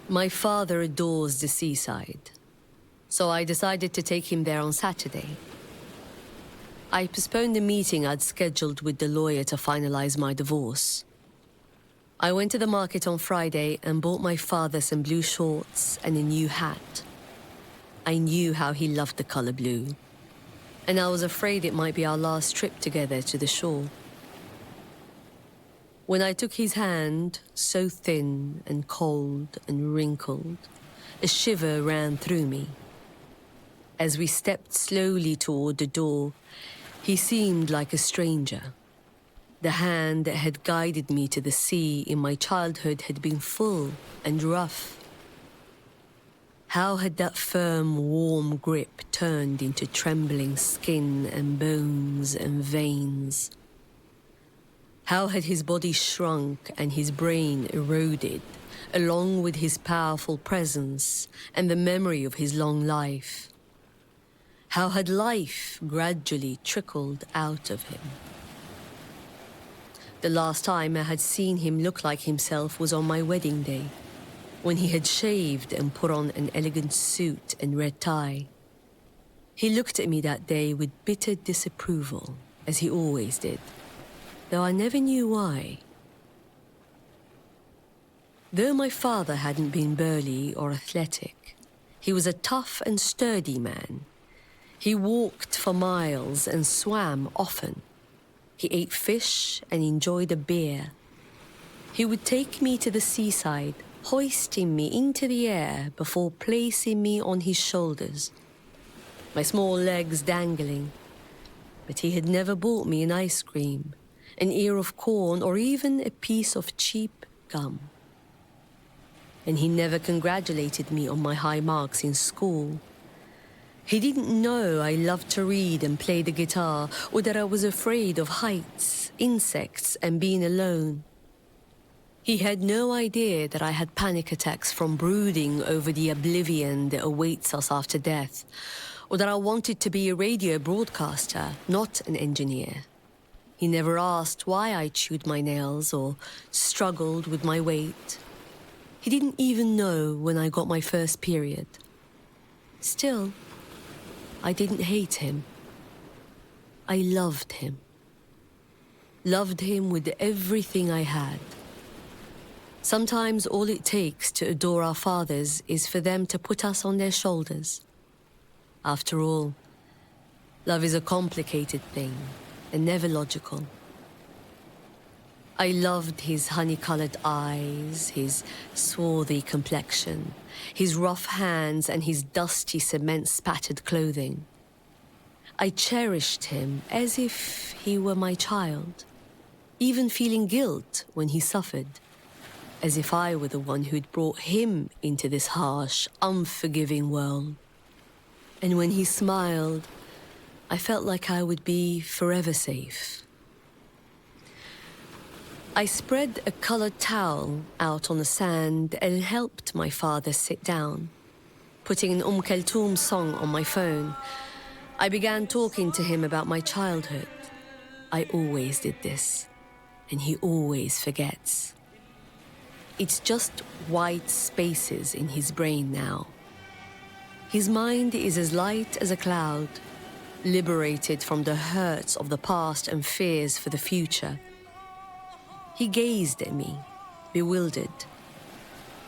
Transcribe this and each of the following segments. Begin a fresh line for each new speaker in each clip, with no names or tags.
My father adores the seaside, so I decided to take him there on Saturday. I postponed the meeting I'd scheduled with the lawyer to finalize my divorce. I went to the market on Friday and bought my father some blue shorts and a new hat. I knew how he loved the color blue, and I was afraid it might be our last trip together to the shore. When I took his hand, so thin and cold and wrinkled, a shiver ran through me. As we stepped slowly toward the door, he seemed like a stranger. The hand that had guided me to the sea in my childhood had been full and rough. How had that firm, warm grip turned into trembling skin and bones and veins? How had his body shrunk and his brain eroded, along with his powerful presence and the memory of his long life? How had life gradually trickled out of him? The last time I had seen him look like himself was on my wedding day, when he had shaved and put on an elegant suit and red tie. He looked at me that day with bitter disapproval, as he always did, though I never knew why. Though my father hadn't been burly or athletic, he was a tough and sturdy man. He walked for miles and swam often. He ate fish and enjoyed a beer. He would take me to the seaside, hoisting me into the air before placing me on his shoulders, my small legs dangling. But he had never bought me an ice cream, an ear of corn, or even a piece of cheap gum. And he never congratulated me on my high marks in school. He didn't know I loved to read and play the guitar, or that I was afraid of heights, insects, and being alone. He had no idea that I had panic attacks from brooding over the oblivion that awaits us after death, or that I wanted to be a radio broadcaster, not an engineer. He never asked why I chewed my nails or struggled with my weight. He didn't even know when I got my first period. Still, I didn't hate him. I loved him. Loved him with everything I had. Sometimes all it takes to adore our fathers is for them to put us on their shoulders. After all, love is a complicated thing and never logical. I loved his honey-colored eyes, his swarthy complexion, his rough hands and his dusty cement-spattered clothing. I cherished him as if he were my child, even feeling guilt when he suffered, as if I were the one who'd brought him into this harsh, unforgiving world. And when he smiled, I felt like I would be forever safe. I spread a colored towel out on the sand and helped my father sit down. Putting an Kulthum song on my phone, I began talking to him about my childhood. I always did this, and he always forgets. It's just white spaces in his brain now. His mind is as light as a cloud, liberated from the hurts of the past and fears for the future. He gazed at me, bewildered,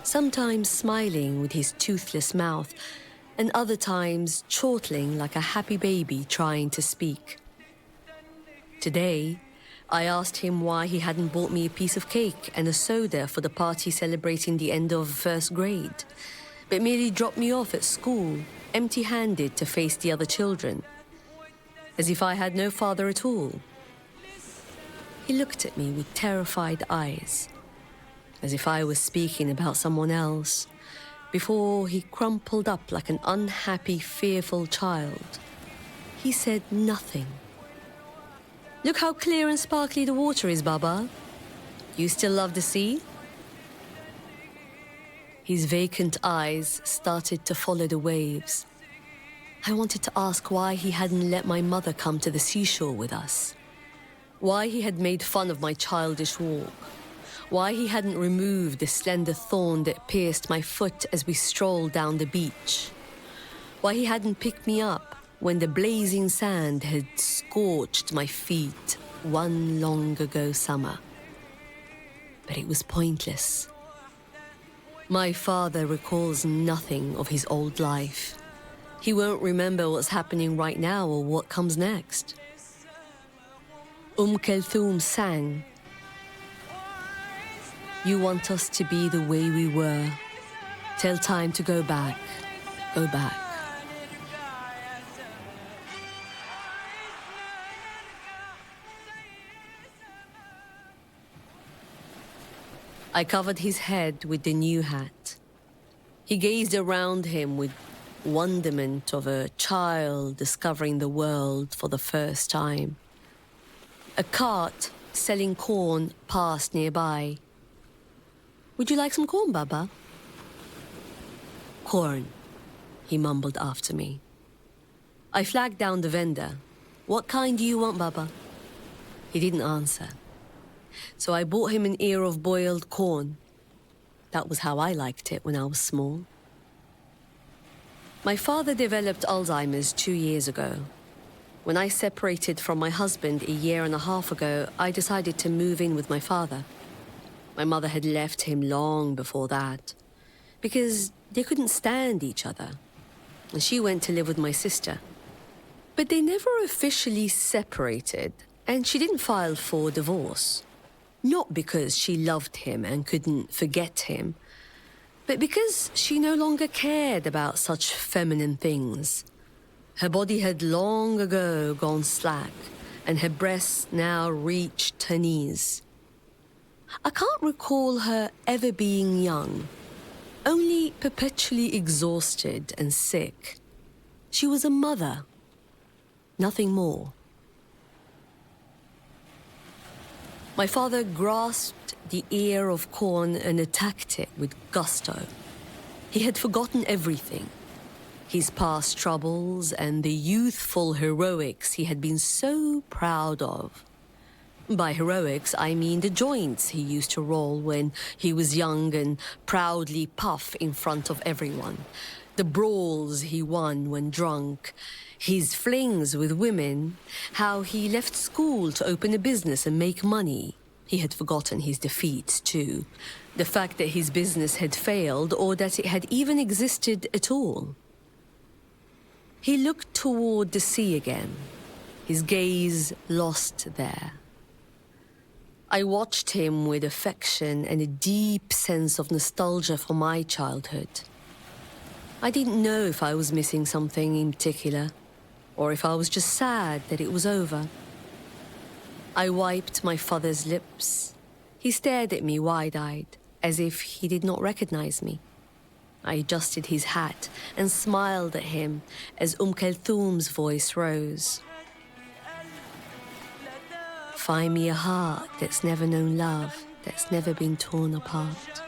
sometimes smiling with his toothless mouth, and other times chortling like a happy baby trying to speak. Today, I asked him why he hadn't bought me a piece of cake and a soda for the party celebrating the end of first grade, but merely dropped me off at school, empty-handed to face the other children, as if I had no father at all. He looked at me with terrified eyes, as if I was speaking about someone else, before he crumpled up like an unhappy, fearful child. He said nothing. "Look how clear and sparkly the water is, Baba. You still love the sea?" His vacant eyes started to follow the waves. I wanted to ask why he hadn't let my mother come to the seashore with us. Why he had made fun of my childish walk. Why he hadn't removed the slender thorn that pierced my foot as we strolled down the beach. Why he hadn't picked me up when the blazing sand had scorched my feet one long ago summer. But it was pointless. My father recalls nothing of his old life. He won't remember what's happening right now or what comes next. Kulthum sang, "You want us to be the way we were. Tell time to go back, go back." I covered his head with the new hat. He gazed around him with wonderment of a child discovering the world for the first time. A cart selling corn passed nearby. "Would you like some corn, Baba?" "Corn," he mumbled after me. I flagged down the vendor. "What kind do you want, Baba?" He didn't answer. So I bought him an ear of boiled corn. That was how I liked it when I was small. My father developed Alzheimer's 2 years ago. When I separated from my husband a year and a half ago, I decided to move in with my father. My mother had left him long before that, because they couldn't stand each other, and she went to live with my sister. But they never officially separated, and she didn't file for divorce. Not because she loved him and couldn't forget him, but because she no longer cared about such feminine things. Her body had long ago gone slack, and her breasts now reached her knees. I can't recall her ever being young, only perpetually exhausted and sick. She was a mother, nothing more. My father grasped the ear of corn and attacked it with gusto. He had forgotten everything. His past troubles and the youthful heroics he had been so proud of. By heroics, I mean the joints he used to roll when he was young and proudly puff in front of everyone. The brawls he won when drunk. His flings with women, how he left school to open a business and make money. He had forgotten his defeats, too. The fact that his business had failed or that it had even existed at all. He looked toward the sea again, his gaze lost there. I watched him with affection and a deep sense of nostalgia for my childhood. I didn't know if I was missing something in particular, or if I was just sad that it was over. I wiped my father's lips. He stared at me wide-eyed, as if he did not recognize me. I adjusted his hat and smiled at him as Kulthum's voice rose. "Find me a heart that's never known love, that's never been torn apart."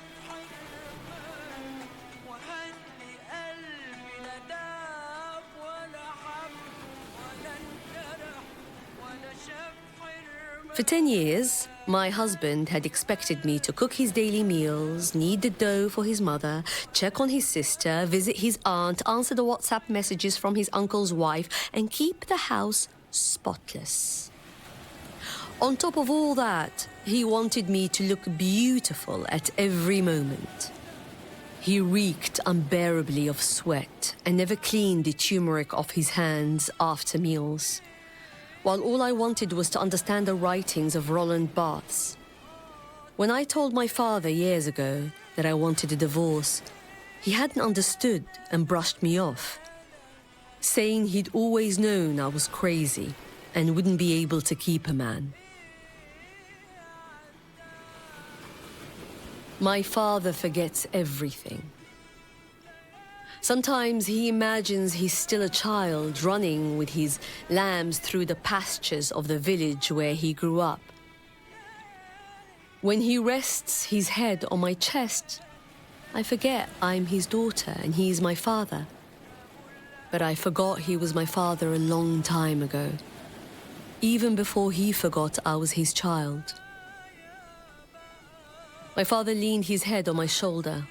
For 10 years, my husband had expected me to cook his daily meals, knead the dough for his mother, check on his sister, visit his aunt, answer the WhatsApp messages from his uncle's wife, and keep the house spotless. On top of all that, he wanted me to look beautiful at every moment. He reeked unbearably of sweat and never cleaned the turmeric off his hands after meals, while all I wanted was to understand the writings of Roland Barthes. When I told my father years ago that I wanted a divorce, he hadn't understood and brushed me off, saying he'd always known I was crazy and wouldn't be able to keep a man. My father forgets everything. Sometimes he imagines he's still a child running with his lambs through the pastures of the village where he grew up. When he rests his head on my chest, I forget I'm his daughter and he's my father. But I forgot he was my father a long time ago, even before he forgot I was his child. My father leaned his head on my shoulder,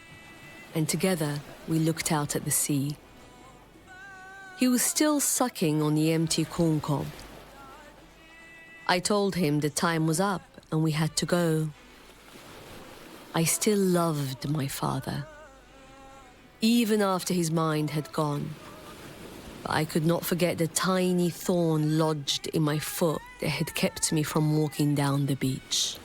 and together we looked out at the sea. He was still sucking on the empty corn cob. I told him the time was up and we had to go. I still loved my father, even after his mind had gone. But I could not forget the tiny thorn lodged in my foot that had kept me from walking down the beach.